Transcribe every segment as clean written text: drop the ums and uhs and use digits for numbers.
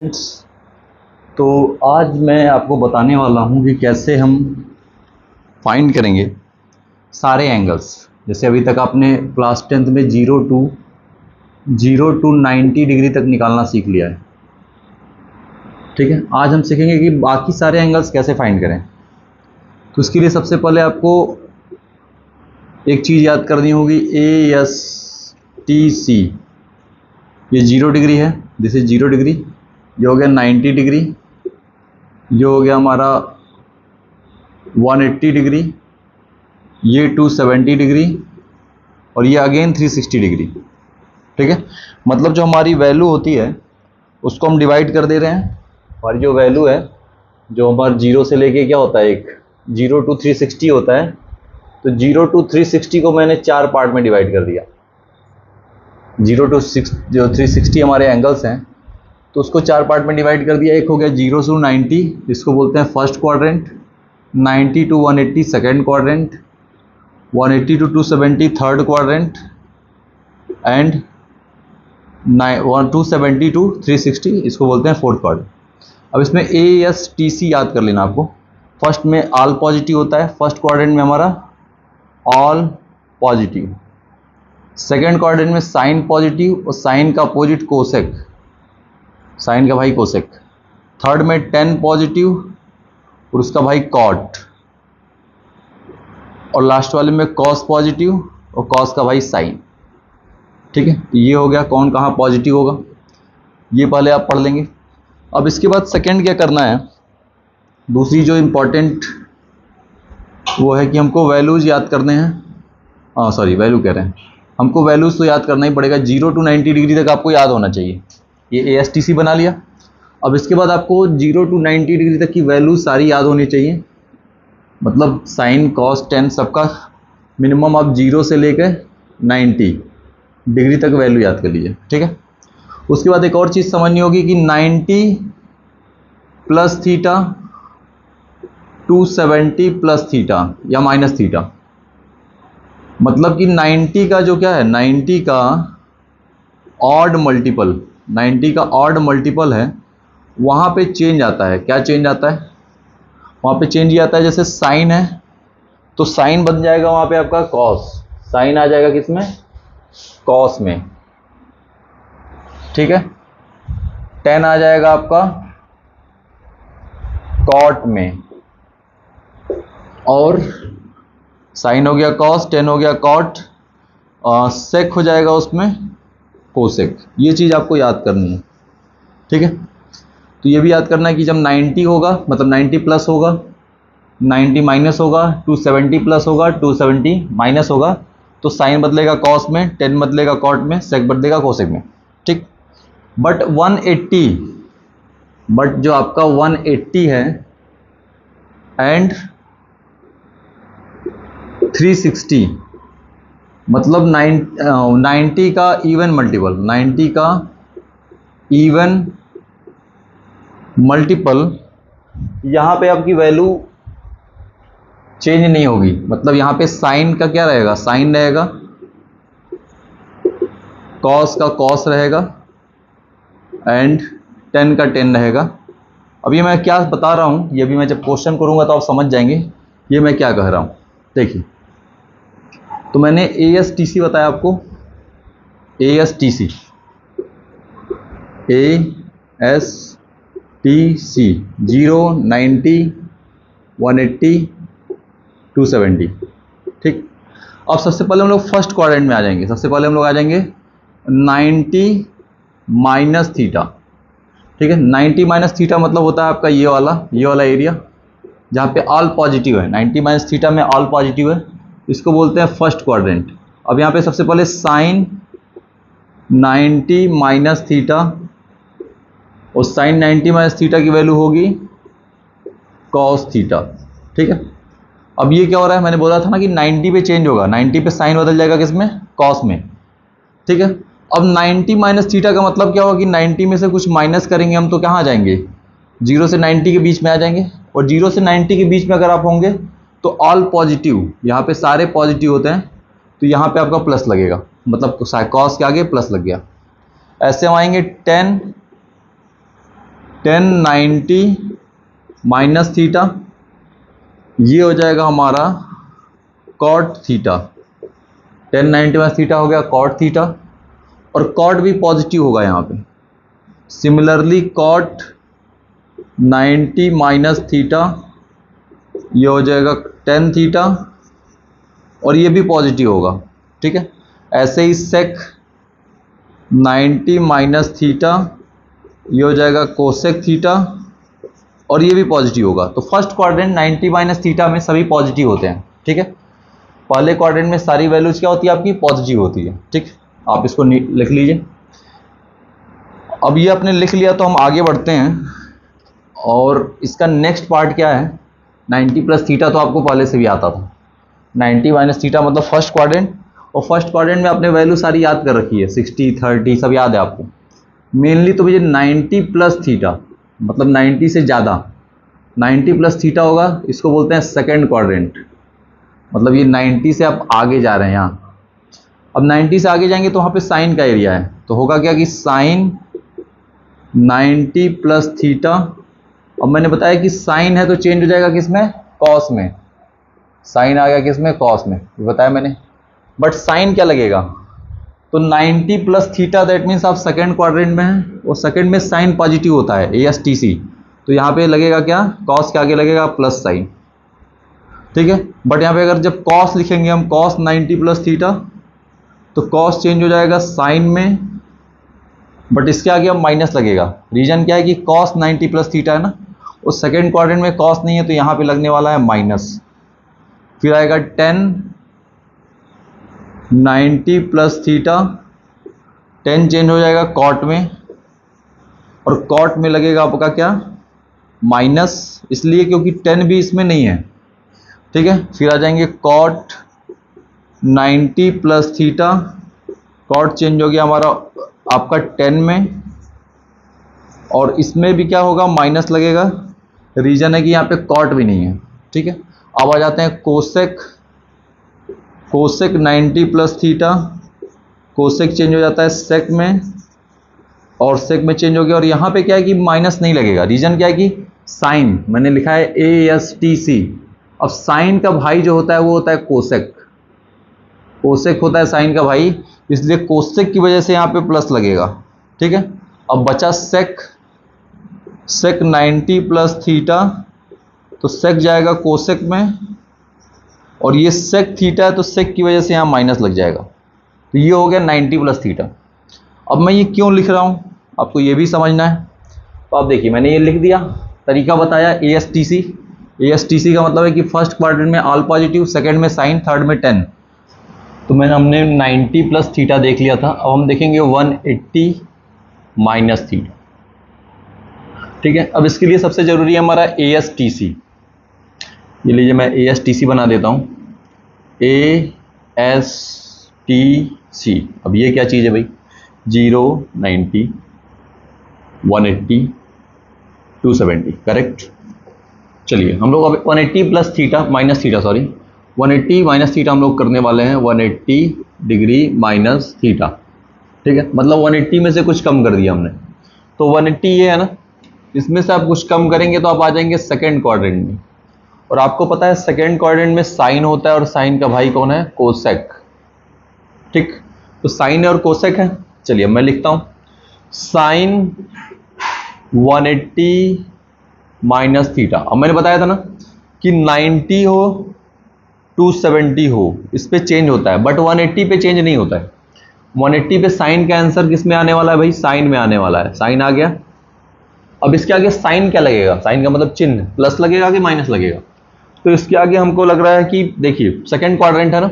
तो आज मैं आपको बताने वाला हूँ कि कैसे हम फाइंड करेंगे सारे एंगल्स। जैसे अभी तक आपने क्लास 10th में 0 to 90 डिग्री तक निकालना सीख लिया है, ठीक है। आज हम सीखेंगे कि बाकी सारे एंगल्स कैसे फाइंड करें। तो इसके लिए सबसे पहले आपको एक चीज़ याद करनी होगी, ASTC। ये 0 डिग्री है, दिस इज 0 डिग्री। ये हो गया 90 डिग्री, ये हो गया हमारा 180 डिग्री, ये 270 डिग्री और ये अगेन 360 डिग्री, ठीक है। मतलब जो हमारी वैल्यू होती है उसको हम डिवाइड कर दे रहे हैं। हमारी जो वैल्यू है, जो हमारा 0 से लेके क्या होता है, एक 0 to 360 होता है, तो 0 to 360 को मैंने 4 पार्ट में डिवाइड कर दिया। 0 to 6 जो 360 हमारे एंगल्स हैं, तो उसको 4 पार्ट में डिवाइड कर दिया। एक हो गया 0 to 90, इसको बोलते हैं first quadrant, 90 to 180 second quadrant, 180 to 270 third quadrant and 270 to 360 इसको बोलते हैं फोर्थ क्वाड्रेंट। अब इसमें ASTC याद कर लेना आपको। फर्स्ट में ऑल पॉजिटिव होता है, फर्स्ट क्वाड्रेंट में हमारा ऑल पॉजिटिव, सेकेंड क्वाड्रेंट में साइन पॉजिटिव और साइन का अपोजिट कोसेक, साइन का भाई कोसेक, थर्ड में 10 पॉजिटिव और उसका भाई कॉट, और लास्ट वाले में कॉस पॉजिटिव और कॉस का भाई साइन, ठीक है। तो ये हो गया कौन कहाँ पॉजिटिव होगा, ये पहले आप पढ़ लेंगे। अब इसके बाद सेकंड क्या करना है, दूसरी जो इम्पोर्टेंट वो है कि हमको वैल्यूज याद करने हैं। सॉरी वैल्यू कह रहे हैं, हमको वैल्यूज तो याद करना ही पड़ेगा। 0 to 90 डिग्री तक आपको याद होना चाहिए। ये ASTC बना लिया। अब इसके बाद आपको 0 to 90 डिग्री तक की वैल्यू सारी याद होनी चाहिए। मतलब साइन कॉस टेन सबका मिनिमम आप 0 से लेकर 90 डिग्री तक वैल्यू याद कर लीजिए, ठीक है। उसके बाद एक और चीज़ समझनी होगी कि 90 प्लस थीटा, 270 प्लस थीटा या माइनस थीटा, मतलब कि 90 का जो क्या है, 90 का ऑड मल्टीपल, 90 का ऑड मल्टीपल है, वहाँ पे चेंज आता है। क्या चेंज आता है वहाँ पे? चेंज ये आता है जैसे साइन है तो साइन बन जाएगा वहाँ पे आपका कॉस, साइन आ जाएगा किसमें, कॉस में, ठीक है। 10 आ जाएगा आपका कॉट में, और साइन हो गया कॉस, 10 हो गया कॉट, सेक हो जाएगा उसमें कोसेक। ये चीज़ आपको याद करनी है, ठीक है। तो ये भी याद करना है कि जब 90 होगा मतलब 90 प्लस होगा, 90 माइनस होगा, 270 प्लस होगा, 270 माइनस होगा, तो साइन बदलेगा कॉस में, 10 बदलेगा कॉट में, सेक बदलेगा कोसेक में, ठीक। बट 180, बट जो आपका 180 है एंड 360 मतलब 90 का इवन मल्टीपल, 90 का इवन मल्टीपल, यहाँ पे आपकी वैल्यू चेंज नहीं होगी। मतलब यहाँ पे साइन का क्या रहेगा, साइन रहेगा, कॉस का कॉस रहेगा एंड 10 का 10 रहेगा। अब ये मैं क्या बता रहा हूँ, ये भी मैं जब क्वेश्चन करूँगा तो आप समझ जाएंगे ये मैं क्या कह रहा हूँ। देखिए, तो मैंने ASTC बताया आपको, ASTC, ASTC 0, 90, 180, 270, ठीक। अब सबसे पहले हम लोग फर्स्ट क्वाड्रेंट में आ जाएंगे। सबसे पहले हम लोग आ जाएंगे 90 माइनस थीटा, ठीक है। 90 माइनस थीटा मतलब होता है आपका ये वाला एरिया जहाँ पे ऑल पॉजिटिव है। 90 माइनस थीटा में ऑल पॉजिटिव है, इसको बोलते हैं फर्स्ट क्वाड्रेंट। अब यहाँ पे सबसे पहले साइन 90 माइनस थीटा, और साइन 90 माइनस थीटा की वैल्यू होगी कॉस थीटा, ठीक है। अब ये क्या हो रहा है, मैंने बोला था ना कि 90 पे चेंज होगा, 90 पे साइन बदल जाएगा किसमें, कॉस में, ठीक है। अब 90 माइनस थीटा का मतलब क्या होगा कि 90 में से कुछ माइनस करेंगे हम तो कहाँ आ जाएंगे, 0 से 90 के बीच में आ जाएंगे। और 0 से 90 के बीच में अगर आप होंगे तो ऑल पॉजिटिव, यहाँ पे सारे पॉजिटिव होते हैं, तो यहाँ पे आपका प्लस लगेगा, मतलब कॉस के आगे प्लस लग गया। ऐसे हम आएंगे 10 1090 माइनस थीटा, ये हो जाएगा हमारा कॉट थीटा। 1090 माइनस थीटा हो गया कॉट थीटा, और कॉट भी पॉजिटिव होगा यहाँ पे। सिमिलरली कॉट 90 माइनस थीटा, ये हो जाएगा 10 थीटा, और ये भी पॉजिटिव होगा। ठीक है, ऐसे ही सेक 90 माइनस थीटा, ये हो जाएगा कोसेक थीटा, और ये भी पॉजिटिव होगा। तो फर्स्ट क्वाड्रेंट 90 माइनस थीटा में सभी पॉजिटिव होते हैं। ठीक है, पहले क्वाड्रेंट में सारी वैल्यूज क्या होती है आपकी, पॉजिटिव होती है। ठीक, आप इसको लिख लीजिए। अब ये आपने लिख लिया तो हम आगे बढ़ते हैं, और इसका नेक्स्ट पार्ट क्या है, 90 प्लस थीटा तो आपको पहले से भी आता था। 90 माइनस थीटा मतलब फर्स्ट क्वाड्रेंट, और फर्स्ट क्वाड्रेंट में आपने वैल्यू सारी याद कर रखी है, 60 30 सब याद है आपको। मेनली तो मुझे 90 प्लस थीटा मतलब 90 से ज़्यादा, 90 प्लस थीटा होगा, इसको बोलते हैं सेकेंड क्वाड्रेंट। मतलब ये 90 से आप आगे जा रहे हैं यहाँ। अब 90 से आगे जाएंगे तो वहाँ पे साइन का एरिया है, तो होगा क्या कि साइन 90 प्लस थीटा। अब मैंने बताया कि साइन है तो चेंज हो जाएगा किसमें, कॉस में। साइन आ गया किसमें, कॉस में, ये बताया मैंने। बट साइन क्या लगेगा, तो 90 प्लस थीटा दैट मीन्स आप सेकेंड क्वाड्रेंट में हैं, और सेकेंड में साइन पॉजिटिव होता है, ASTC। तो यहाँ पे लगेगा क्या, कॉस के आगे लगेगा प्लस साइन। ठीक है, बट यहाँ पे अगर जब कॉस लिखेंगे हम, कॉस 90 प्लस थीटा, तो कॉस चेंज हो जाएगा साइन में, बट इसके आगे अब माइनस लगेगा। रीजन क्या है कि कॉस 90 प्लस थीटा है ना, और सेकेंड क्वाड्रेंट में कॉस नहीं है, तो यहाँ पे लगने वाला है माइनस। फिर आएगा 10 90 प्लस थीटा, 10 चेंज हो जाएगा कॉट में, और कॉट में लगेगा आपका क्या, माइनस, इसलिए क्योंकि 10 भी इसमें नहीं है। ठीक है, फिर आ जाएंगे cot 90 plus theta, cot change हो गया हमारा आपका 10 में, और इसमें भी क्या होगा, माइनस लगेगा। रीजन है कि यहाँ पे कॉट भी नहीं है। ठीक है, अब आ जाते हैं cosec, cosec 90 plus theta, cosec change हो जाता है सेक में, और सेक में चेंज हो गया, और यहाँ पे क्या है कि माइनस नहीं लगेगा। रीजन क्या है कि साइन, मैंने लिखा है ASTC। अब साइन का भाई जो होता है वो होता है कोसेक, कोसेक होता है साइन का भाई, इसलिए कोसेक की वजह से यहाँ पे प्लस लगेगा। ठीक है, अब बचा सेक, सेक 90 प्लस थीटा, तो सेक जाएगा कोसेक में, और ये सेक थीटा है तो सेक की वजह से यहाँ माइनस लग जाएगा। तो ये हो गया 90 प्लस थीटा। अब मैं ये क्यों लिख रहा हूँ आपको ये भी समझना है। तो आप देखिए मैंने ये लिख दिया, तरीका बताया ASTC। ASTC का मतलब है कि फर्स्ट क्वाड्रेंट में ऑल पॉजिटिव, सेकंड में साइन, थर्ड में 10। तो हमने 90 प्लस थीटा देख लिया था। अब हम देखेंगे 180 माइनस थीटा। ठीक है, अब इसके लिए सबसे जरूरी है हमारा ASTC। ये लीजिए मैं ASTC बना देता हूँ, ASTC। अब ये क्या चीज़ है भाई, 0 90 180 270, करेक्ट। चलिए हम लोग अब 180 plus theta minus theta, sorry 180 minus theta हम लोग करने वाले हैं, 180 डिग्री माइनस थीटा। ठीक है, मतलब 180 में से कुछ कम कर दिया हमने, तो 180 ये है ना, इसमें से आप कुछ कम करेंगे तो आप आ जाएंगे सेकेंड क्वाड्रेंट में। और आपको पता है सेकेंड क्वाड्रेंट में साइन होता है, और साइन का भाई कौन है, कोसेक। ठीक, तो साइन और कोसेक है। चलिए मैं लिखता हूं, साइन 180 माइनस थीटा। अब मैंने बताया था ना कि 90 हो 270 हो, इस पे चेंज होता है, बट 180 पे चेंज नहीं होता है। 180 पे साइन का आंसर किस में आने वाला है भाई, साइन में आने वाला है। साइन आ गया। अब इसके आगे साइन क्या लगेगा, साइन का मतलब चिन्ह, प्लस लगेगा कि माइनस लगेगा। तो इसके आगे हमको लग रहा है कि देखिए सेकंड क्वाड्रेंट है ना,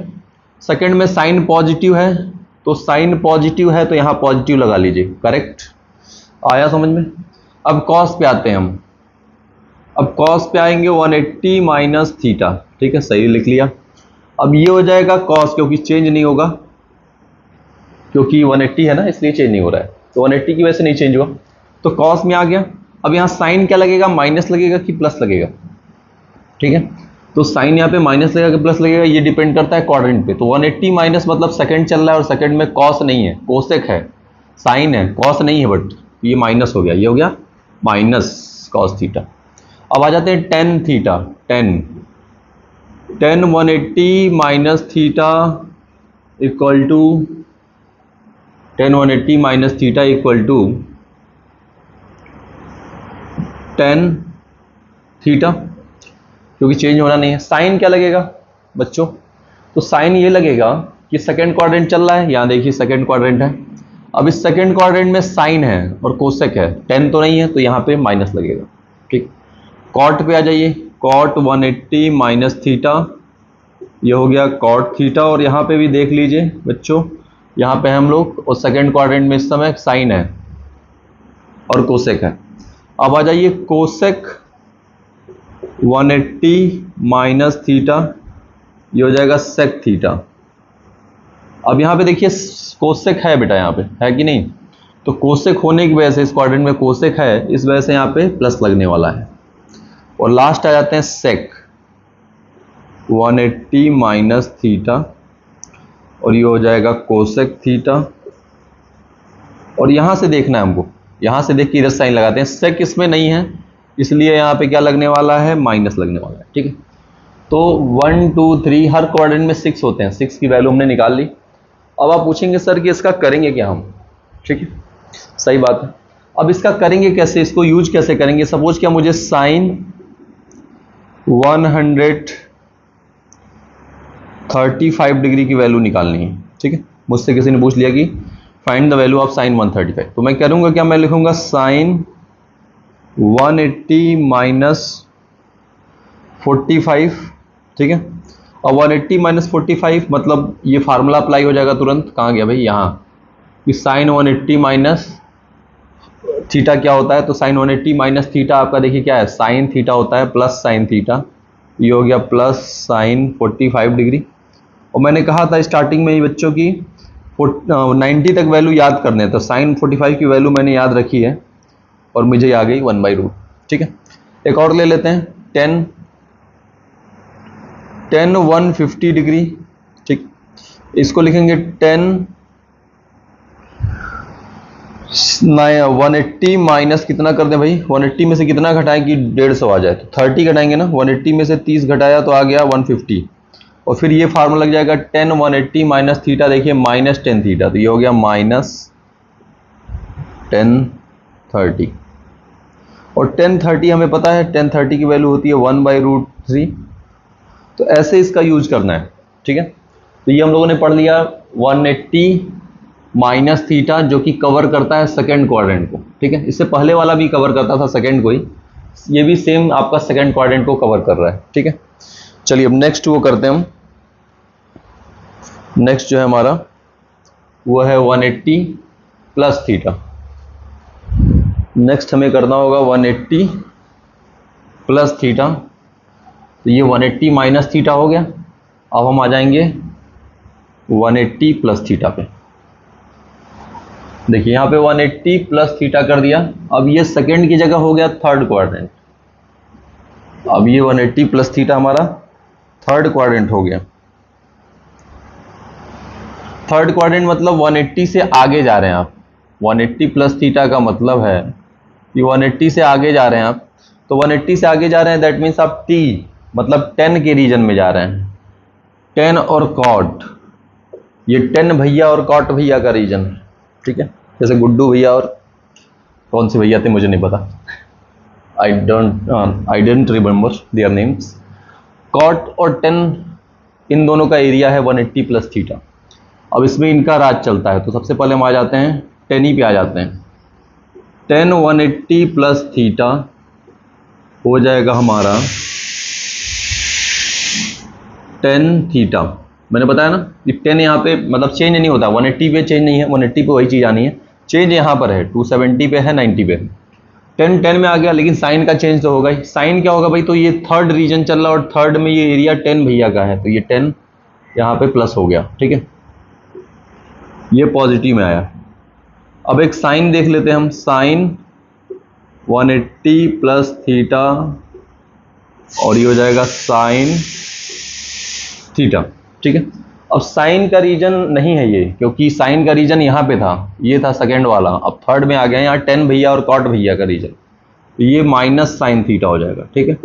सेकंड में साइन पॉजिटिव है, तो साइन पॉजिटिव है तो यहाँ पॉजिटिव लगा लीजिए, करेक्ट। आया समझ में। अब कॉस पे आते हैं हम, अब कॉस पे आएंगे 180 माइनस थीटा। ठीक है, सही लिख लिया। अब ये हो जाएगा कॉस, क्योंकि चेंज नहीं होगा, क्योंकि 180 है ना इसलिए चेंज नहीं हो रहा है, तो 180 की वजह से नहीं चेंज हुआ, तो कॉस में आ गया। अब यहाँ साइन क्या लगेगा, माइनस लगेगा कि प्लस लगेगा। ठीक है, तो साइन यहाँ पे माइनस लगेगा कि प्लस लगेगा, ये डिपेंड करता है क्वाड्रेंट पे। तो 180 माइनस मतलब सेकंड चल रहा है, और सेकंड में कॉस नहीं है, कोसेक है, साइन है, कॉस नहीं है, बट ये माइनस हो गया, ये हो गया माइनस कॉस थीटा। अब आ जाते हैं tan theta. Tan 180 minus theta equal to 180 minus theta equal to 10 theta, क्योंकि चेंज होना नहीं है। साइन क्या लगेगा बच्चों? तो साइन ये लगेगा कि सेकंड क्वाड्रेंट चल रहा है, यहां देखिए सेकंड क्वाड्रेंट है। अब इस सेकंड क्वाड्रेंट में साइन है और कोसेक है, टेन तो नहीं है, तो यहां पे माइनस लगेगा। ठीक, कॉट पे आ जाइए। कॉट 180 माइनस थीटा, ये हो गया कॉट थीटा। और यहाँ पे भी देख लीजिए बच्चों, यहाँ पे हम लोग, और सेकंड क्वाड्रेंट में इस समय साइन है और कोसेक है। अब आ जाइए कोसेक 180 माइनस थीटा, ये हो जाएगा सेक थीटा। अब यहाँ पे देखिए कोसेक है बेटा, यहाँ पे है कि नहीं? तो कोसेक होने की वजह से, इस क्वाड्रेंट में कोसेक है, इस वजह से यहाँ पे प्लस लगने वाला है। और लास्ट आ जाते हैं सेक 180 माइनस थीटा, और ये हो जाएगा कोसेक थीटा। और यहाँ से देखना है हमको, यहाँ से देख के इधर साइन लगाते हैं। सेक इसमें नहीं है, इसलिए यहाँ पे क्या लगने वाला है? माइनस लगने वाला है। ठीक है, तो 1 2 3 हर क्वाड्रेंट में 6 होते हैं, 6 की वैल्यू हमने निकाल ली। अब आप पूछेंगे सर कि इसका करेंगे क्या हम? ठीक है, सही बात है। अब इसका करेंगे कैसे, इसको यूज कैसे करेंगे? सपोज क्या मुझे साइन 135 डिग्री की वैल्यू निकालनी है। ठीक है, मुझसे किसी ने पूछ लिया कि find the value of sine 135, तो मैं करूंगा क्या? मैं लिखूंगा साइन 180 माइनस 45। ठीक है, और 180 माइनस 45 मतलब ये फार्मूला अप्लाई हो जाएगा तुरंत। कहाँ गया भाई? यहाँ, कि साइन 180 माइनस थीटा क्या होता है? तो साइन 180 माइनस थीटा आपका देखिए क्या है? साइन थीटा होता है प्लस साइन थीटा, ये हो गया प्लस साइन 45 डिग्री। और मैंने कहा था स्टार्टिंग में ही बच्चों की 90 तक वैल्यू याद करने, तो साइन 45 की वैल्यू मैंने याद रखी है और मुझे आ गई 1/रूट। ठीक है, एक और ले लेते हैं 10 150 डिग्री। ठीक, इसको लिखेंगे 180 माइनस कितना कर दें भाई? 180 में से कितना घटाएं कि 150 आ जाए? तो 30 घटाएंगे ना। 180 में से 30 घटाया तो आ गया 150, और फिर ये फार्मूला लग जाएगा 10 180 माइनस थीटा, देखिए माइनस 10 थीटा, तो ये हो गया माइनस 10 30। और 10 30 हमें पता है, 10 30 की वैल्यू होती है 1/√3। तो ऐसे इसका यूज करना है। ठीक है, तो ये हम लोगों ने पढ़ लिया 180 माइनस थीटा, जो कि कवर करता है सेकंड क्वाड्रेंट को। ठीक है, इससे पहले वाला भी कवर करता था सेकंड को ही, ये भी सेम आपका सेकंड क्वाड्रेंट को कवर कर रहा है। ठीक है, चलिए अब नेक्स्ट वो करते हैं हम। नेक्स्ट जो है हमारा वो है 180 प्लस थीटा। नेक्स्ट हमें करना होगा 180 प्लस थीटा, तो ये 180 माइनस थीटा हो गया। अब हम आ जाएंगे 180 प्लस थीटा पे। देखिए यहाँ पे 180 प्लस थीटा कर दिया। अब ये सेकंड की जगह हो गया थर्ड क्वाड्रेंट। अब ये 180 प्लस थीटा हमारा थर्ड क्वाड्रेंट हो गया। थर्ड क्वाड्रेंट मतलब 180 से आगे जा रहे हैं आप। 180 प्लस थीटा का मतलब है कि 180 से आगे जा रहे हैं आप। तो 180 से आगे जा रहे हैं, दैट मीन्स आप टी मतलब 10 के रीजन में जा रहे हैं। 10 और कॉट, ये 10 भैया और कॉट भैया का रीजन है। ठीक है, जैसे गुड्डू भैया और कौन से भैया थे मुझे नहीं पता, I don't remember their names. Cot और 10 इन दोनों का एरिया है 180 प्लस थीटा। अब इसमें इनका राज चलता है, तो सबसे पहले हम आ जाते हैं 10 ही पे आ जाते हैं। 10 180 प्लस थीटा हो जाएगा हमारा 10 थीटा। मैंने बताया ना कि 10 यहाँ पे मतलब चेंज नहीं होता, 180 पे चेंज नहीं है, 180 पे वही चीज़ आनी है। चेंज यहाँ पर है, 270 पे है, 90 पे। 10 10 में आ गया, लेकिन साइन का चेंज तो होगा ही। साइन क्या होगा भाई? तो ये थर्ड रीजन चल रहा है और थर्ड में ये एरिया 10 भैया का है, तो ये 10 यहाँ पे प्लस हो गया। ठीक है, ये पॉजिटिव में आया। अब एक साइन देख लेते हैं हम, साइन 180 प्लस थीटा, और ये हो जाएगा साइन थीटा। ठीक है, अब साइन का रीजन नहीं है ये, क्योंकि साइन का रीजन यहाँ पे था, ये था सेकेंड वाला। अब थर्ड में आ गया यहाँ 10 भैया और कॉट भैया का रीजन। तो ये माइनस साइन थीटा हो जाएगा। ठीक है,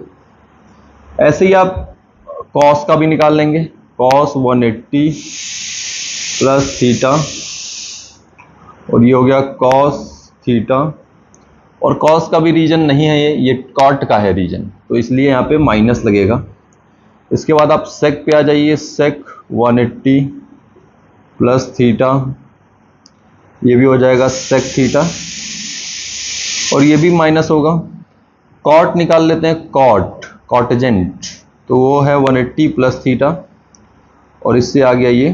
ऐसे ही आप कॉस का भी निकाल लेंगे, कॉस 180 प्लस थीटा, और ये हो गया कॉस थीटा, और कॉस का भी रीजन नहीं है ये कॉट का है रीजन, तो इसलिए यहाँ पे माइनस लगेगा। इसके बाद आप सेक पे आ जाइए, सेक 180 प्लस थीटा, ये भी हो जाएगा सेक थीटा, और ये भी माइनस होगा। कॉट निकाल लेते हैं, कॉट कॉटजेंट, तो वो है 180 प्लस थीटा, और इससे आ गया ये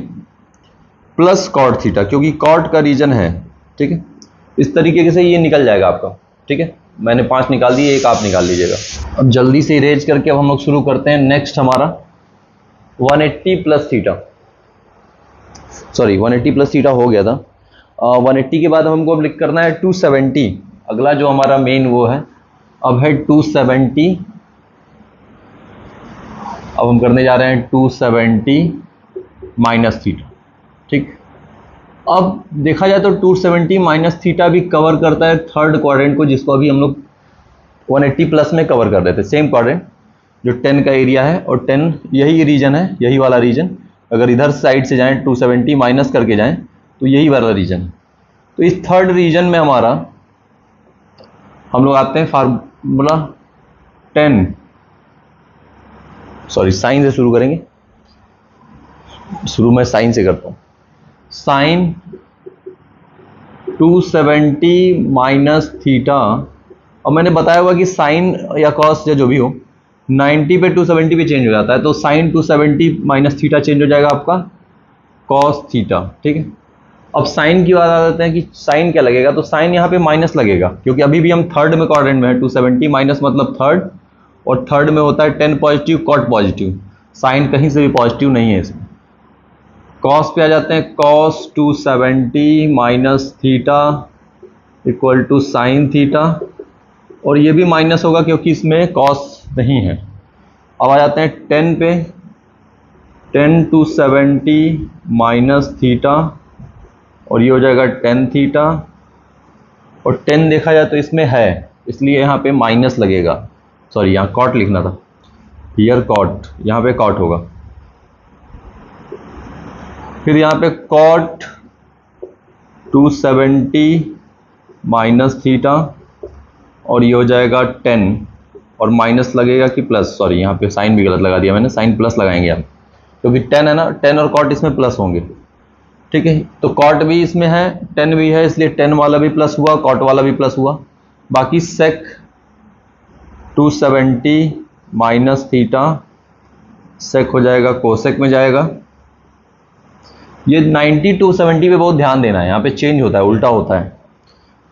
प्लस कॉट थीटा, क्योंकि कॉट का रीजन है। ठीक है, इस तरीके से ये निकल जाएगा आपका। ठीक है, मैंने 5 निकाल दिए, एक आप निकाल लीजिएगा। अब जल्दी से इरेज करके अब हम लोग शुरू करते हैं। नेक्स्ट हमारा 180 plus theta, sorry 180 plus theta हो गया था। 180 के बाद हमको अब लिख करना है 270, अगला जो हमारा मेन वो है अब है 270। अब हम करने जा रहे हैं 270 माइनस थीटा। ठीक, अब देखा जाए तो 270 माइनस थीटा भी कवर करता है थर्ड क्वाड्रेंट को, जिसको अभी हम लोग 180 प्लस में कवर कर रहे थे। सेम क्वाड्रेंट जो 10 का एरिया है, और 10 यही रीजन है, यही वाला रीजन। अगर इधर साइड से जाएं 270 माइनस करके जाएं तो यही वाला रीजन। तो इस थर्ड रीजन में हमारा हम लोग आते हैं फार्मूला 10, सॉरी साइन से शुरू करेंगे, शुरू में साइन से करता हूं। साइन 270 माइनस थीटा, और मैंने बताया हुआ कि साइन या कॉस या जो भी हो 90 पे 270 पे चेंज हो जाता है, तो साइन 270 माइनस थीटा चेंज हो जाएगा आपका कॉस थीटा। ठीक है, अब साइन की बात आ जाते हैं कि साइन क्या लगेगा, तो साइन यहाँ पे माइनस लगेगा, क्योंकि अभी भी हम थर्ड में क्वाड्रेंट में है। 270 माइनस मतलब थर्ड, और थर्ड में होता है 10 पॉजिटिव, कॉट पॉजिटिव, साइन कहीं से भी पॉजिटिव नहीं है इसमें। कॉस पे आ जाते हैं, cos 270 minus theta equal to sine theta, और ये भी माइनस होगा क्योंकि इसमें कॉस नहीं है। अब आ जाते हैं 10 पे, 10 270 माइनस थीटा, और ये हो जाएगा 10 थीटा, और 10 देखा जाए तो इसमें है, इसलिए यहाँ पे माइनस लगेगा, सॉरी यहाँ कॉट लिखना था, हियर कॉट, यहाँ पे कॉट होगा। फिर यहाँ पे कॉट 270 माइनस थीटा, और ये हो जाएगा 10, और माइनस लगेगा कि प्लस, सॉरी यहाँ पे साइन भी गलत लगा दिया मैंने, साइन प्लस लगाएंगे आप, क्योंकि 10 है ना, 10 और कॉट इसमें प्लस होंगे। ठीक है, तो कॉट भी इसमें है, 10 भी है, इसलिए 10 वाला भी प्लस हुआ, कॉट वाला भी प्लस हुआ। बाकी सेक 270 माइनस थीटा, सेक हो जाएगा कोसेक में जाएगा। ये 90 270 पे बहुत ध्यान देना है, यहाँ पे चेंज होता है, उल्टा होता है।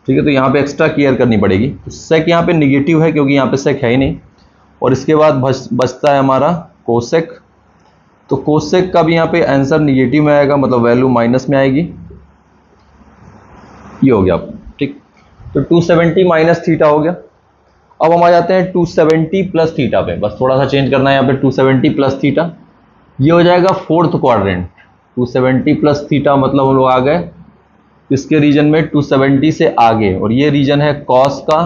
ठीक है, तो यहाँ पे एक्स्ट्रा केयर करनी पड़ेगी। तो सेक यहाँ पे निगेटिव है क्योंकि यहाँ पे सेक है ही नहीं, और इसके बाद बचता है हमारा कोसेक। तो कोसेक का भी यहाँ पे आंसर निगेटिव में आएगा, मतलब वैल्यू माइनस में आएगी। ये हो गया। ठीक, तो 270 माइनस थीटा हो गया। अब हम आ जाते हैं 270 प्लस थीटा पे, बस थोड़ा सा चेंज करना है यहाँ पे, 270 प्लस थीटा, ये हो जाएगा फोर्थ क्वाड्रेंट। 270 प्लस थीटा मतलब हम लोग आ गए इसके रीजन में 270 से आगे, और ये रीजन है कॉस का,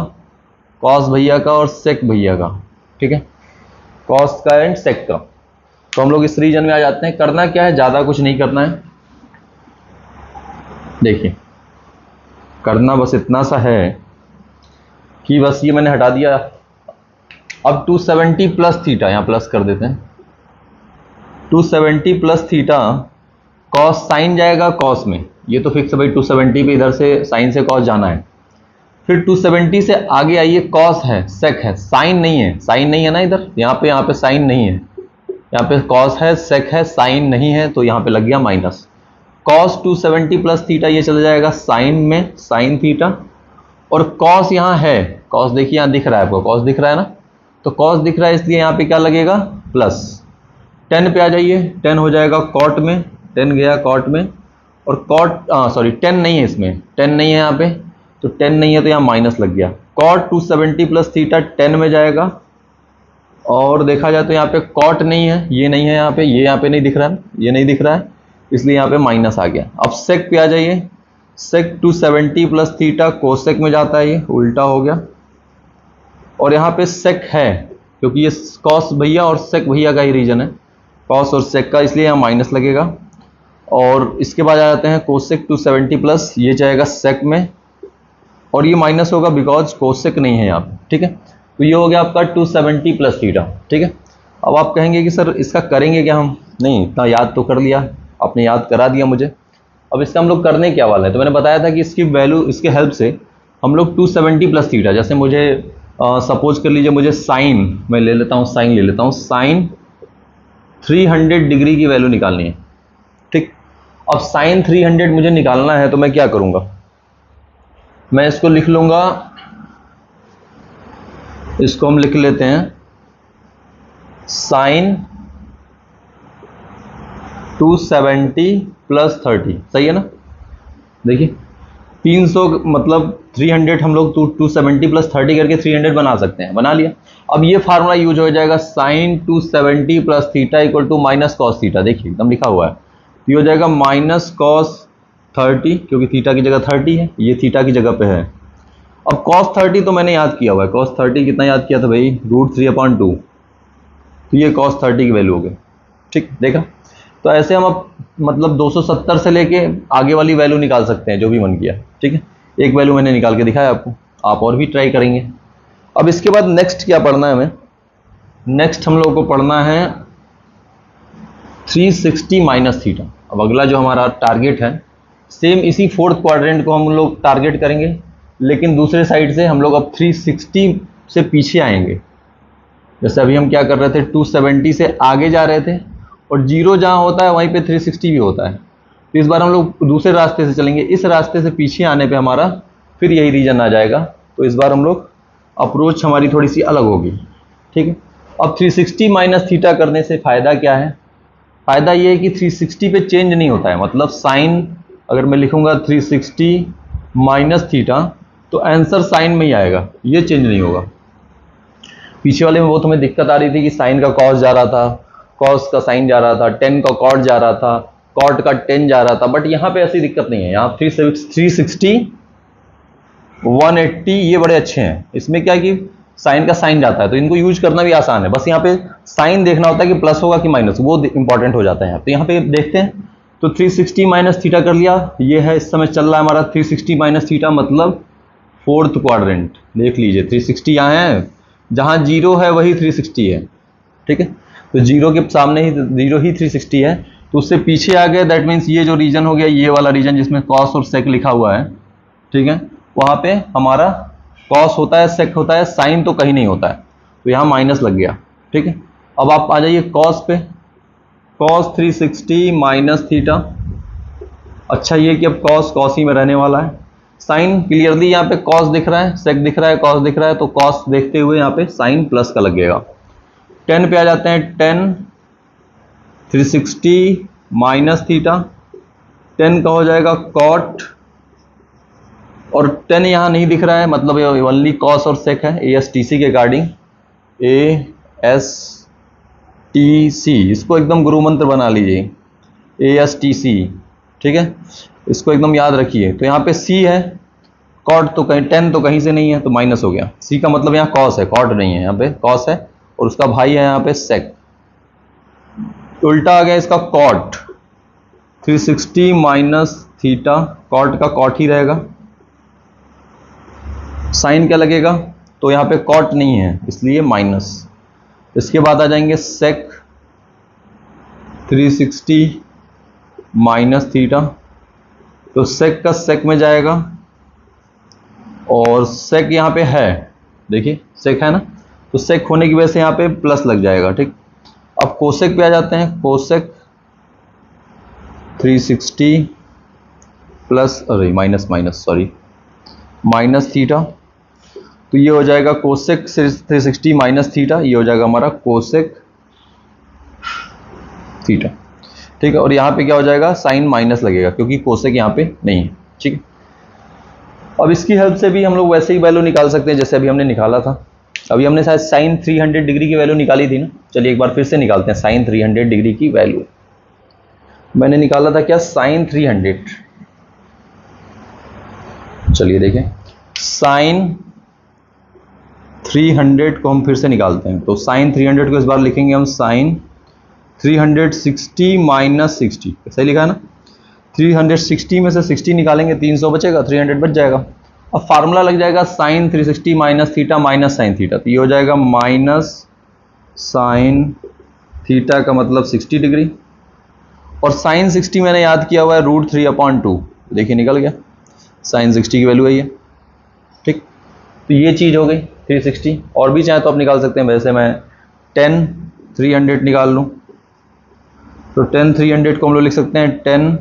कॉस भैया का और सेक भैया का। ठीक है, कॉस का एंड सेक का। तो हम लोग इस रीजन में आ जाते हैं। करना क्या है, ज़्यादा कुछ नहीं करना है। देखिए, करना बस इतना सा है कि बस ये मैंने हटा दिया। अब 270 प्लस थीटा, यहाँ प्लस कर देते हैं, 270 प्लस थीटा, कॉस साइन जाएगा कॉस में, ये तो फिक्स है भाई, 270 पे इधर से साइन से कॉस जाना है। फिर 270 से आगे आइए, कॉस है, सेक है, साइन नहीं है, साइन नहीं है ना इधर, यहाँ पे साइन नहीं है, यहाँ पे कॉस है, सेक है, साइन नहीं है, तो यहाँ पे लग गया माइनस। कॉस 270 प्लस थीटा ये चला जाएगा साइन में, साइन थीटा, और कॉस यहाँ है, कॉस देखिए यहाँ दिख रहा है आपको, कॉस दिख रहा है ना, तो कॉस दिख रहा है इसलिए यहाँ पे क्या लगेगा प्लस। 10 पे आ जाइए, 10 हो जाएगा कॉट में, 10 गया कॉट में, और कॉट सॉरी 10 नहीं है इसमें, 10 नहीं है यहाँ पे, तो 10 नहीं है तो यहाँ माइनस लग गया। कॉट 270 प्लस थीटा 10 में जाएगा, और देखा जाए तो यहाँ पे कॉट नहीं है, ये नहीं है यहाँ पे, ये यहाँ पे नहीं दिख रहा है, ये नहीं दिख रहा है, इसलिए यहाँ पे माइनस आ गया। अब सेक पे आ जाइए, सेक 270 प्लस थीटा कोसेक में जाता है, ये उल्टा हो गया। और यहाँ पे सेक है, क्योंकि ये कॉस भैया और सेक भैया का ही रीजन है, कॉस और सेक का, इसलिए यहाँ माइनस लगेगा। और इसके बाद आ जाते हैं कोसेक 270 प्लस, ये जाएगा सेक में, और ये माइनस होगा बिकॉज कोसेक नहीं है यहाँ पे, ठीक है। तो ये हो गया आपका 270 प्लस थीटा, ठीक है। अब आप कहेंगे कि सर इसका करेंगे क्या हम? नहीं, इतना याद तो कर लिया, आपने याद करा दिया मुझे। अब इसका हम लोग करने क्या वाले हैं? तो मैंने बताया था कि इसकी वैल्यू, इसके हेल्प से हम लोग 270 प्लस थीटा, जैसे मुझे सपोज कर लीजिए मुझे साइन, मैं ले लेता हूँ साइन, ले लेता हूँ साइन 300 डिग्री की वैल्यू निकालनी है, ठीक। अब साइन 300 मुझे निकालना है तो मैं क्या करूँगा? मैं इसको लिख लूँगा, इसको हम लिख लेते हैं साइन 270 प्लस 30, सही है ना। देखिए 300 मतलब 300, हम लोग 270 प्लस 30 करके 300 बना सकते हैं, बना लिया। अब ये फार्मूला यूज हो जाएगा, sine 270 plus theta equal to minus cos theta, देखिए एकदम लिखा हुआ है, तो ये हो जाएगा माइनस कॉस 30, क्योंकि थीटा की जगह 30 है, ये थीटा की जगह पे है। अब cos 30 तो मैंने याद किया हुआ है, cos 30 कितना याद किया था भाई? √3/2, तो ये cos 30 की वैल्यू हो गई, ठीक, देखा। तो ऐसे हम अब मतलब 270 से लेके आगे वाली वैल्यू निकाल सकते हैं, जो भी मन किया, ठीक है। एक वैल्यू मैंने निकाल के दिखाया आपको, आप और भी ट्राई करेंगे। अब इसके बाद नेक्स्ट क्या पढ़ना है हमें? नेक्स्ट हम लोग को पढ़ना है 360 माइनस थीटा। अब अगला जो हमारा टारगेट है, सेम इसी फोर्थ क्वाड्रेंट को हम लोग टारगेट करेंगे, लेकिन दूसरे साइड से हम लोग अब 360 से पीछे आएंगे। जैसे अभी हम क्या कर रहे थे, 270 से आगे जा रहे थे, और जीरो जहाँ होता है वहीं पे 360 भी होता है। तो इस बार हम लोग दूसरे रास्ते से चलेंगे, इस रास्ते से पीछे आने पे हमारा फिर यही रीजन आ जाएगा। तो इस बार हम लोग अप्रोच हमारी थोड़ी सी अलग होगी, ठीक है। अब 360 माइनस थीटा करने से फ़ायदा क्या है? फ़ायदा ये है कि 360 पे चेंज नहीं होता है, मतलब साइन अगर मैं लिखूँगा 360 माइनस थीटा तो आंसर साइन में ही आएगा, ये चेंज नहीं होगा। पीछे वाले में बहुत हमें दिक्कत आ रही थी कि साइन का कॉस जा रहा था, कॉस का साइन जा रहा था, टेन का कॉट जा रहा था, कॉट का टेन जा रहा था, बट यहाँ पे ऐसी दिक्कत नहीं है। यहाँ 360 180 ये बड़े अच्छे हैं। इसमें क्या है कि साइन का साइन जाता है, तो इनको यूज करना भी आसान है, बस यहाँ पे साइन देखना होता है कि प्लस होगा कि माइनस, वो इंपॉर्टेंट हो जाता है। तो यहाँ पे देखते हैं, तो 360 माइनस थीटा कर लिया, ये है इस समय चल रहा है हमारा 360 माइनस थीटा, मतलब फोर्थ क्वाड्रेंट। देख लीजिए 360 यहाँ है, जहाँ जीरो है वही 360 है, ठीक है। तो जीरो के सामने ही जीरो ही 360 है, तो उससे पीछे आ गए, दैट मीन्स ये जो रीजन हो गया, ये वाला रीजन जिसमें कॉस और सेक लिखा हुआ है, ठीक है, वहाँ पे हमारा कॉस होता है, सेक होता है, साइन तो कहीं नहीं होता है, तो यहाँ माइनस लग गया, ठीक है। अब आप आ जाइए कॉस पे, कॉस 360 माइनस थीटा। अच्छा ये कि अब कॉस कॉस ही में रहने वाला है। साइन क्लियरली यहाँ पे कॉस दिख रहा है, सेक दिख रहा है, कॉस दिख रहा है, तो कॉस देखते हुए यहाँ पे साइन प्लस का लगेगा। 10 पे आ जाते हैं, 10 360 माइनस थीटा, 10 का हो जाएगा कॉट, और 10 यहाँ नहीं दिख रहा है, मतलब ये ओनली कॉस और सेक है, ASTC के अकॉर्डिंग, ASTC, इसको एकदम गुरु मंत्र बना लीजिए, ASTC, ठीक है, इसको एकदम याद रखिए। तो यहाँ पे C है, कॉट तो कहीं 10 तो कहीं से नहीं है, तो माइनस हो गया। C का मतलब यहाँ कॉस है, कॉट नहीं है, यहाँ पे कॉस है, और उसका भाई है यहाँ पे सेक, उल्टा आ गया इसका कॉट। 360 माइनस थीटा, कॉट का कॉट ही रहेगा, साइन क्या लगेगा? तो यहाँ पे कॉट नहीं है इसलिए माइनस। इसके बाद आ जाएंगे सेक 360 माइनस थीटा, तो सेक का सेक में जाएगा, और सेक यहाँ पे है, देखिए सेक है ना, तो सेक होने की वजह से यहाँ पे प्लस लग जाएगा, ठीक। अब कोसेक पे आ जाते हैं, कोसेक 360 प्लस, अरे माइनस सॉरी, माइनस थीटा, तो ये हो जाएगा कोसेक 360 माइनस थीटा, ये हो जाएगा हमारा कोसेक थीटा, ठीक है। और यहाँ पे क्या हो जाएगा, साइन माइनस लगेगा क्योंकि कोसेक यहाँ पे नहीं है, ठीक है। अब इसकी हेल्प से भी हम लोग वैसे ही वैल्यू निकाल सकते हैं जैसे अभी हमने निकाला था। अभी हमने शायद साइन 300 डिग्री की वैल्यू निकाली थी ना, चलिए एक बार फिर से निकालते हैं साइन 300 डिग्री की वैल्यू। मैंने निकाला था क्या, साइन 300, चलिए देखें, साइन 300 को हम फिर से निकालते हैं, तो साइन 300 को इस बार लिखेंगे हम साइन 360 माइनस 60, सही लिखा है ना। 360 में से 60 निकालेंगे, 300 बचेगा, 300 बच जाएगा। अब फार्मूला लग जाएगा sine 360 minus theta minus sine theta, तो ये हो जाएगा माइनस साइन थीटा का मतलब 60 डिग्री, और साइन 60 मैंने याद किया हुआ है √3/2, देखिए निकल गया, साइन 60 की वैल्यू है ये, ठीक। तो ये चीज़ हो गई 360, और भी चाहे तो आप निकाल सकते हैं, वैसे मैं 10 300 निकाल लूँ, तो 10 300 को हम लोग लिख सकते हैं 10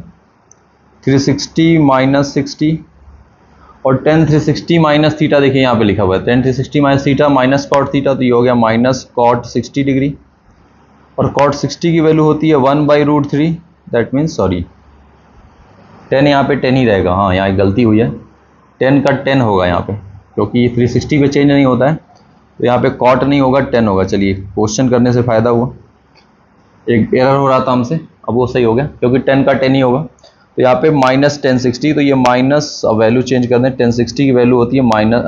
360 माइनस 60, और 10 360 माइनस थीटा देखिए यहाँ पे लिखा हुआ है 10 360 minus theta minus cot theta, तो ये हो गया माइनस कॉट 60 डिग्री, और कॉट 60 की वैल्यू होती है 1/√3, दैट मीन्स सॉरी 10 यहाँ पे 10 ही रहेगा, हाँ यहाँ एक गलती हुई है, 10 का 10 होगा यहाँ पे, क्योंकि 360 पे चेंज नहीं होता है, तो यहाँ पे कॉट नहीं होगा 10 होगा। चलिए क्वेश्चन करने से फ़ायदा हुआ, एक एरर हो रहा था हमसे, अब वो सही हो गया, क्योंकि 10 का 10 ही होगा। तो यहाँ पे माइनस 1060, तो ये माइनस, अब वैल्यू चेंज कर दें, 1060 की वैल्यू होती है माइनस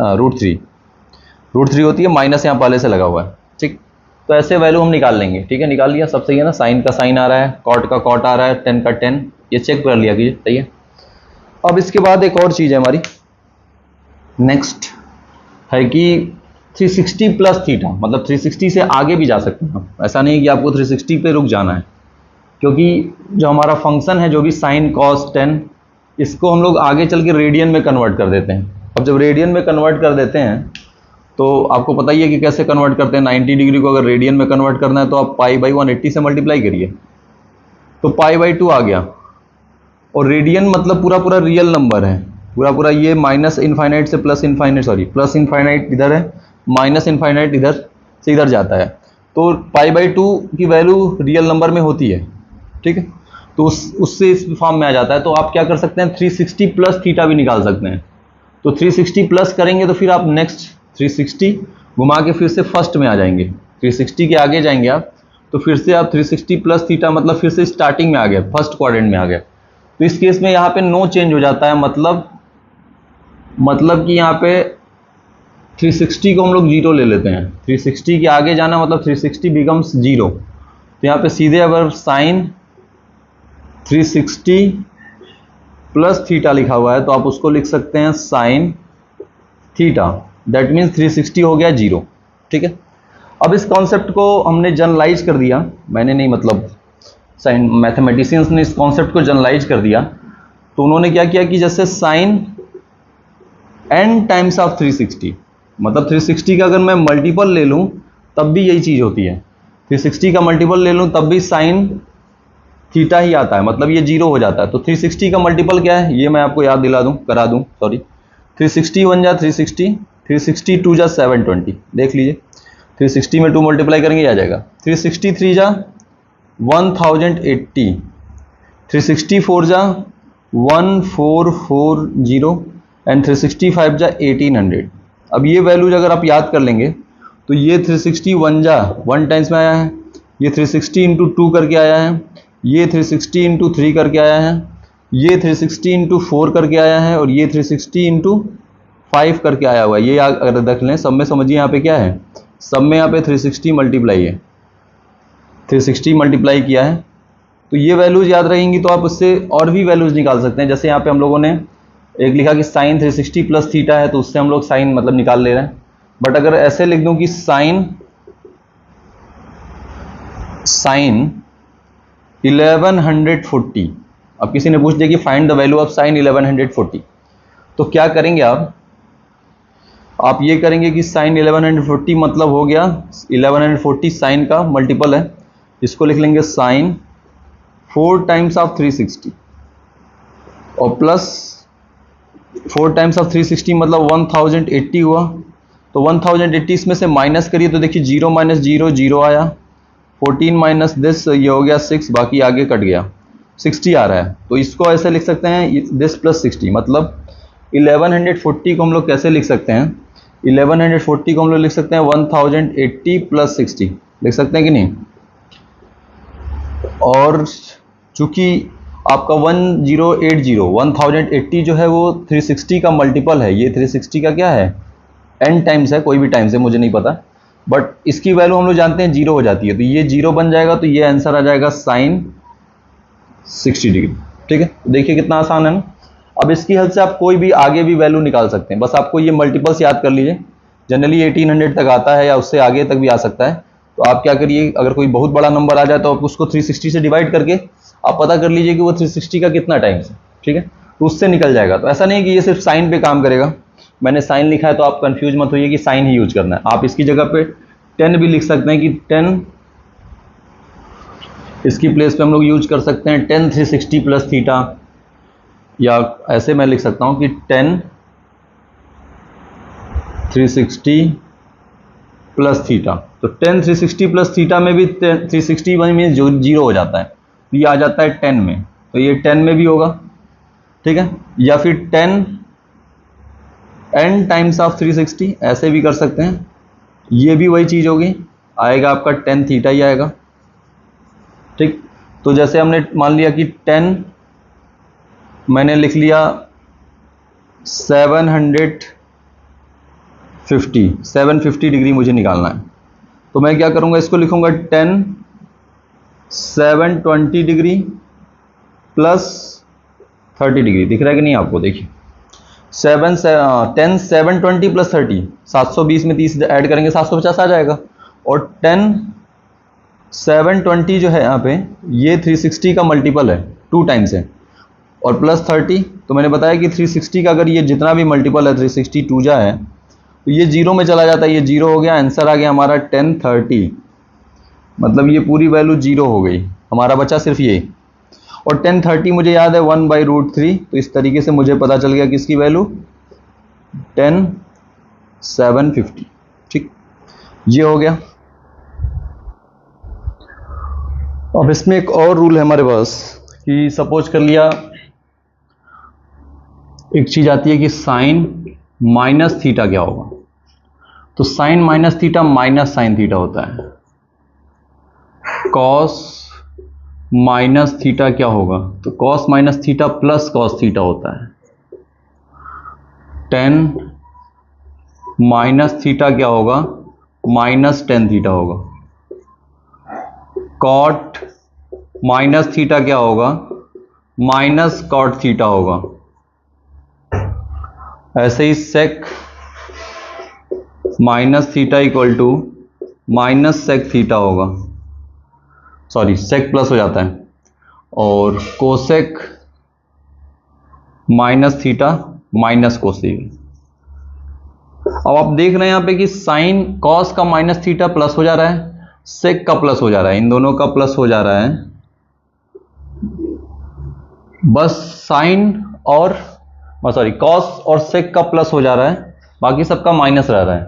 √3 होती है, माइनस यहाँ पहले से लगा हुआ है, ठीक। तो ऐसे वैल्यू हम निकाल लेंगे, ठीक है, निकाल लिया, सब सही है ना, साइन का साइन आ रहा है, कॉट का कॉट आ रहा है, 10 का 10, ये चेक कर लिया कीजिए, सही है। अब इसके बाद एक और चीज़ है हमारी, नेक्स्ट है कि 360 प्लस थीटा, मतलब 360 से आगे भी जा सकते हैं हम, ऐसा नहीं कि आपको 360 पे रुक जाना है, क्योंकि जो हमारा फंक्शन है जो भी साइन कॉस 10, इसको हम लोग आगे चल के रेडियन में कन्वर्ट कर देते हैं। अब जब रेडियन में कन्वर्ट कर देते हैं तो आपको पता ही है कि कैसे कन्वर्ट करते हैं, 90 डिग्री को अगर रेडियन में कन्वर्ट करना है तो आप π/180 से मल्टीप्लाई करिए, तो π/2 आ गया, और रेडियन मतलब पूरा पूरा रियल नंबर है, पूरा पूरा ये माइनस इनफाइनाइट से plus infinite, sorry plus infinite इधर है, माइनस इनफाइनाइट इधर से इधर जाता है, तो π/2 की वैल्यू रियल नंबर में होती है, ठीक है, तो उससे इस फॉर्म में आ जाता है। तो आप क्या कर सकते हैं, 360 प्लस थीटा भी निकाल सकते हैं, तो 360 प्लस करेंगे तो फिर आप नेक्स्ट 360 घुमा के फिर से फर्स्ट में आ जाएंगे, 360 के आगे जाएंगे आप, तो फिर से आप 360 प्लस थीटा मतलब फिर से स्टार्टिंग में आ गए, फर्स्ट क्वाड्रेंट में आ गए। तो इस केस में यहाँ पे नो चेंज हो जाता है, मतलब कि यहाँ पे 360 को हम लोग 0 ले लेते हैं, 360 के आगे जाना मतलब 360 बिकम्स 0, तो यहाँ पे सीधे अगर साइन 360 प्लस थीटा लिखा हुआ है तो आप उसको लिख सकते हैं साइन थीटा, दैट मीन्स 360 हो गया 0, ठीक है। अब इस कॉन्सेप्ट को हमने जनरलाइज कर दिया, मैंने नहीं, मतलब साइन मैथमेटिशियंस ने इस कॉन्सेप्ट को जनरलाइज कर दिया, तो उन्होंने क्या किया कि जैसे साइन n टाइम्स ऑफ 360, मतलब 360 का अगर मैं मल्टीपल ले लूँ तब भी यही चीज़ होती है, 360 का मल्टीपल ले लूँ तब भी साइन थीटा ही आता है, मतलब ये 0 हो जाता है। तो 360 का मल्टीपल क्या है, ये मैं आपको याद दिला दूँ, करा दूँ, सॉरी 360 1 जा 360, 360 2 जा 720, देख लीजिए 360 में 2 मल्टीप्लाई करेंगे आ जाएगा, 363 जा 1080, 364 जा 1440, एंड 365 जा 1800। अब ये वैल्यूज अगर आप याद कर लेंगे तो ये 361 जा 1 टाइम्स में आया है, ये 360 इंटू 2 करके आया है, ये 360 इंटू 3 करके आया है, ये 360 इंटू 4 करके आया है, और ये 360 इंटू 5 करके आया हुआ है। ये अगर देख लें सब में, समझिए यहाँ पे क्या है, सब में यहाँ पे 360 मल्टीप्लाई है, 360 मल्टीप्लाई किया है, तो ये वैल्यूज याद रहेंगी तो आप उससे और भी वैल्यूज निकाल सकते हैं। जैसे यहाँ पे हम लोगों ने एक लिखा कि साइन 360 प्लस थीटा है, तो उससे हम लोग साइन मतलब निकाल ले रहे हैं, बट अगर ऐसे लिख दूं कि साइन 1140, अब किसी ने पूछ दिया कि find the value of sine 1140, तो क्या करेंगे आप ये करेंगे कि साइन 1140 मतलब हो गया 1140 साइन का मल्टीपल है, इसको लिख लेंगे साइन 4 टाइम्स ऑफ 360, और प्लस 4 टाइम्स ऑफ 360 मतलब 1080 हुआ, तो 1080 इसमें से माइनस करिए तो देखिए 0 माइनस 0 0 आया, 14 माइनस दिस ये हो गया 6, बाकी आगे कट गया, 60 आ रहा है। तो इसको ऐसे लिख सकते हैं दिस प्लस 60, मतलब 1140 को हम लोग कैसे लिख सकते हैं, 1140 को हम लोग लिख सकते हैं 1080 प्लस 60, लिख सकते हैं कि नहीं। और चूंकि आपका 1080 जो है वो 360 का मल्टीपल है, ये 360 का क्या है n टाइम्स है, कोई भी टाइम्स है मुझे नहीं पता, बट इसकी वैल्यू हम लोग जानते हैं 0 हो जाती है, तो ये 0 बन जाएगा, तो ये आंसर आ जाएगा साइन 60 डिग्री। ठीक है, तो देखिए कितना आसान है ना। अब इसकी हेल्प से आप कोई भी आगे भी वैल्यू निकाल सकते हैं, बस आपको ये मल्टीपल्स याद कर लीजिए। जनरली 1800 तक आता है या उससे आगे तक भी आ सकता है। तो आप क्या करिए, अगर कोई बहुत बड़ा नंबर आ जाए तो आप उसको 360 से डिवाइड करके आप पता कर लीजिए कि वो 360 का कितना टाइम्स है। ठीक है, तो उससे निकल जाएगा। तो ऐसा नहीं है कि ये सिर्फ साइन पे काम करेगा, मैंने साइन लिखा है तो आप कंफ्यूज मत होइए कि साइन ही यूज करना है। आप इसकी जगह पे 10 भी लिख सकते हैं कि 10, इसकी प्लेस पे हम लोग यूज कर सकते हैं 10 360 प्लस थीटा, या ऐसे मैं लिख सकता हूं कि 10 360 प्लस थीटा। तो 10 360 प्लस थीटा में भी 360 मीन 0 हो जाता है, तो ये आ जाता है 10 में, तो ये 10 में भी होगा। ठीक है, या फिर 10 n टाइम्स ऑफ 360 ऐसे भी कर सकते हैं, ये भी वही चीज़ होगी, आएगा आपका 10 थीटा ही आएगा। ठीक, तो जैसे हमने मान लिया कि 10 मैंने लिख लिया 750 डिग्री मुझे निकालना है, तो मैं क्या करूंगा, इसको लिखूंगा 10 720 डिग्री प्लस 30 डिग्री। दिख रहा है कि नहीं आपको, देखिए 10 720 प्लस 30, 720 में 30 ऐड करेंगे 750 आ जाएगा। और 10 720 जो है यहाँ पे, ये 360 का मल्टीपल है, 2 टाइम्स है, और प्लस 30, तो मैंने बताया कि 360 का अगर ये जितना भी मल्टीपल है 360 2 जा है, तो ये 0 में चला जाता है, ये 0 हो गया, आंसर आ गया हमारा 1030। मतलब ये पूरी वैल्यू 0 हो गई, हमारा बचा सिर्फ ये। और 1030 मुझे याद है 1/√3, तो इस तरीके से मुझे पता चल गया कि इसकी वैल्यू 10,750। ठीक, ये हो गया। अब इसमें एक और रूल है हमारे पास कि सपोज कर लिया एक चीज आती है कि साइन माइनस थीटा क्या होगा, तो sine minus theta minus sine theta होता है। कॉस माइनस थीटा क्या होगा, तो cos minus theta plus cos theta होता है। टेन माइनस थीटा क्या होगा, माइनस टेन थीटा होगा। कॉट माइनस थीटा क्या होगा, माइनस कॉट थीटा होगा। ऐसे ही sec minus theta equal to minus sec theta होगा, सॉरी सेक प्लस हो जाता है। और cosec minus theta minus cosec. अब आप देख रहे हैं यहां पे कि साइन कॉस का माइनस थीटा प्लस हो जा रहा है, सेक का प्लस हो जा रहा है, इन दोनों का प्लस हो जा रहा है। बस साइन और सॉरी कॉस और सेक का प्लस हो जा रहा है, बाकी सबका माइनस रह रहा है।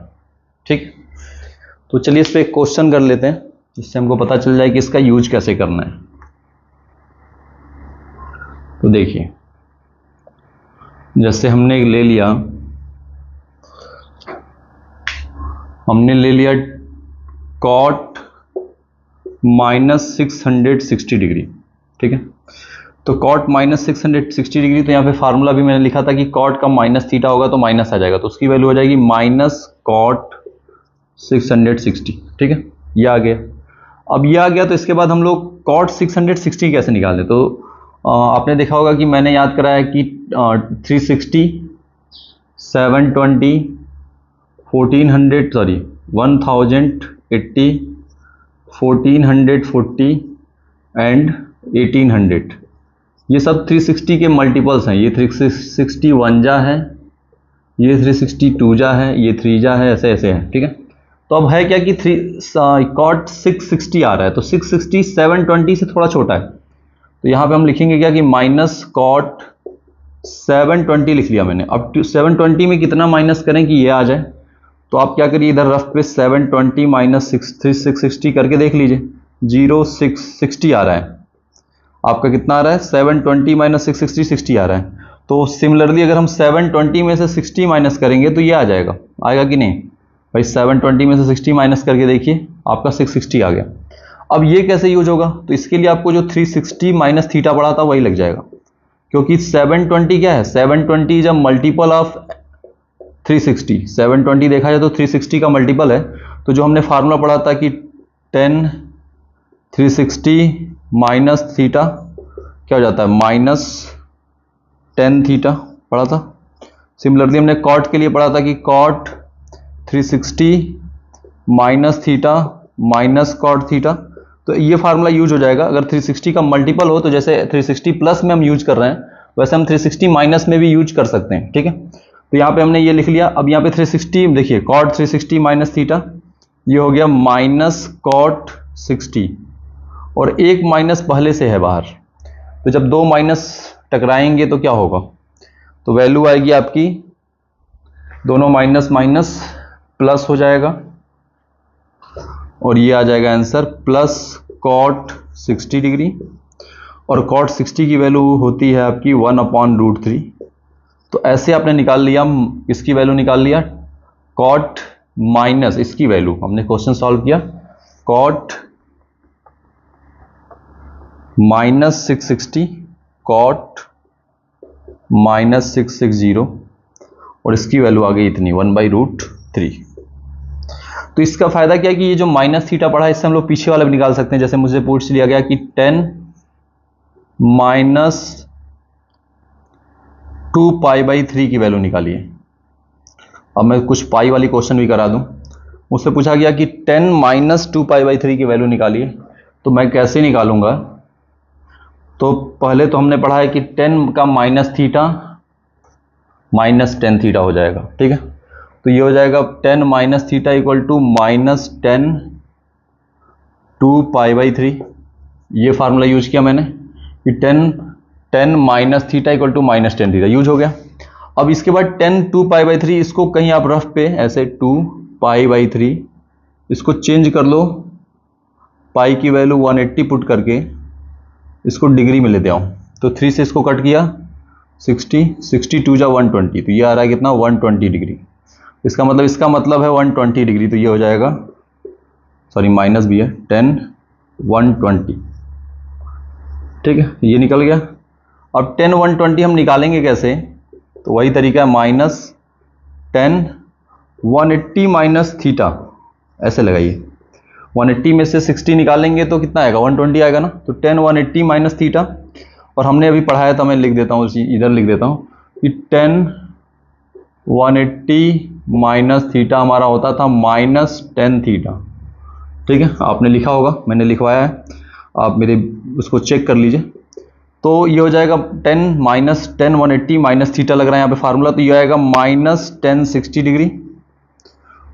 ठीक, तो चलिए इस पे एक क्वेश्चन कर लेते हैं जिससे हमको पता चल जाए कि इसका यूज कैसे करना है। तो देखिए, जैसे हमने ले लिया कॉट माइनस 660 डिग्री। ठीक है, तो कॉट माइनस 660 डिग्री, तो यहाँ पे फार्मूला भी मैंने लिखा था कि कॉट का माइनस थीटा होगा तो माइनस आ जाएगा, तो उसकी वैल्यू हो जाएगी माइनस कॉट 660। ठीक है, ये आ गया। अब ये आ गया तो इसके बाद हम लोग कॉट 660 कैसे निकालें, तो आपने देखा होगा कि मैंने याद कराया कि 360 720 1400 सॉरी 1080 1440 एंड 1800, ये सब 360 के मल्टीपल्स हैं। ये 361 जा है, ये 362 जा है, ये 3 जा है, ऐसे ऐसे है। ठीक है, तो अब है क्या कि कॉट 660 आ रहा है, तो 660 720 से थोड़ा छोटा है, तो यहाँ पे हम लिखेंगे क्या कि माइनस कॉट 720 लिख लिया मैंने। अब 720 में कितना माइनस करें कि ये आ जाए, तो आप क्या करिए इधर रफ पे 720 माइनस 660 करके देख लीजिए, 0660 आ रहा है। आपका कितना आ रहा है, 720 माइनस 660 60 आ रहा है। तो सिमिलरली अगर हम 720 में से 60 माइनस करेंगे तो ये आ जाएगा, आएगा कि नहीं भाई। 720 में से 60 माइनस करके देखिए, आपका 660 आ गया। अब ये कैसे यूज होगा, तो इसके लिए आपको जो 360 माइनस थीटा पड़ा था वही लग जाएगा, क्योंकि 720 क्या है, 720 इज अ मल्टीपल ऑफ 360, 720 देखा जाए तो 360 का मल्टीपल है। तो जो हमने फार्मूला पढ़ा था कि 10 360 माइनस थीटा क्या हो जाता है, माइनस 10 थीटा पढ़ा था। सिमिलरली हमने कॉट के लिए पढ़ा था कि cot 360 minus theta minus cot theta. तो ये फार्मूला यूज हो जाएगा अगर 360 का मल्टीपल हो, तो जैसे 360 प्लस में हम यूज कर रहे हैं वैसे हम 360 माइनस में भी यूज कर सकते हैं, ठीक है। तो यहाँ पे हमने ये लिख लिया। अब यहाँ पे 360 देखिए, कॉट 360 माइनस थीटा, ये हो गया माइनस कॉट 60, और एक माइनस पहले से है बाहर, तो जब दो माइनस टकराएंगे तो क्या होगा, तो वैल्यू आएगी आपकी, दोनों माइनस माइनस प्लस हो जाएगा, और ये आ जाएगा आंसर प्लस कॉट 60 डिग्री। और कॉट 60 की वैल्यू होती है आपकी 1/√3। तो ऐसे आपने निकाल लिया, इसकी वैल्यू निकाल लिया, कॉट माइनस इसकी वैल्यू, हमने क्वेश्चन सॉल्व किया, कॉट माइनस 660, कॉट माइनस 660, और इसकी वैल्यू आ गई इतनी 1/√3। तो इसका फायदा क्या है कि ये जो माइनस थीटा पड़ा है इससे हम लोग पीछे वाला भी निकाल सकते हैं। जैसे मुझे पूछ लिया गया कि 10 माइनस 2π/3 की वैल्यू निकालिए। अब मैं कुछ पाई वाली क्वेश्चन भी करा दूं। मुझसे पूछा गया कि 10 माइनस 2π/3 की वैल्यू निकालिए, तो मैं कैसे निकालूंगा। तो पहले तो हमने पढ़ा है कि 10 का माइनस थीटा माइनस 10 थीटा हो जाएगा, ठीक है। तो ये हो जाएगा 10 minus theta equal to minus 10 2π/3। ये फार्मूला यूज किया मैंने कि 10 minus theta equal to minus 10 theta use हो गया। अब इसके बाद 10 2π/3, इसको कहीं आप रफ पे ऐसे 2π/3 इसको चेंज कर लो, पाई की वैल्यू 180 पुट करके इसको डिग्री में लेते आओ। तो 3 से इसको कट किया 60, 62 जा 120, तो ये आ रहा है कितना 120 डिग्री। इसका मतलब है 120 डिग्री। तो ये हो जाएगा, सॉरी माइनस भी है, 10 120, ठीक है, ये निकल गया। अब 10 120 हम निकालेंगे कैसे, तो वही तरीका है, माइनस 10 180 माइनस थीटा, ऐसे लगाइए। 180 में से 60 निकालेंगे तो कितना आएगा, 120 आएगा ना। तो 10 180 माइनस थीटा, और हमने अभी पढ़ाया था, मैं लिख देता हूँ, इधर लिख देता हूँ कि 10 180 माइनस थीटा हमारा होता था माइनस 10 थीटा, ठीक है। आपने लिखा होगा, मैंने लिखवाया है, आप मेरे उसको चेक कर लीजिए। तो ये हो जाएगा 10 माइनस 10 180 माइनस थीटा लग रहा है यहाँ पे फार्मूला, तो ये आएगा माइनस 10 60 डिग्री,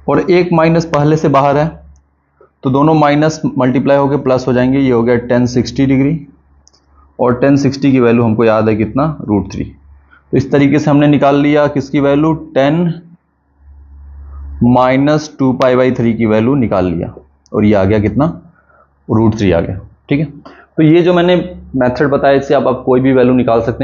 और एक माइनस पहले से बाहर है तो दोनों माइनस मल्टीप्लाई होकर प्लस हो जाएंगे। ये हो गया 10 60 डिग्री, और 10 60 की वैल्यू हमको याद है कितना, √3। तो इस तरीके से हमने निकाल लिया किसकी वैल्यू, 10 माइनस 2π/3 की वैल्यू निकाल लिया, और ये आ गया कितना, √3 आ गया, ठीक है। तो ये जो मैंने मेथड बताया इससे आप कोई भी वैल्यू निकाल सकते हैं।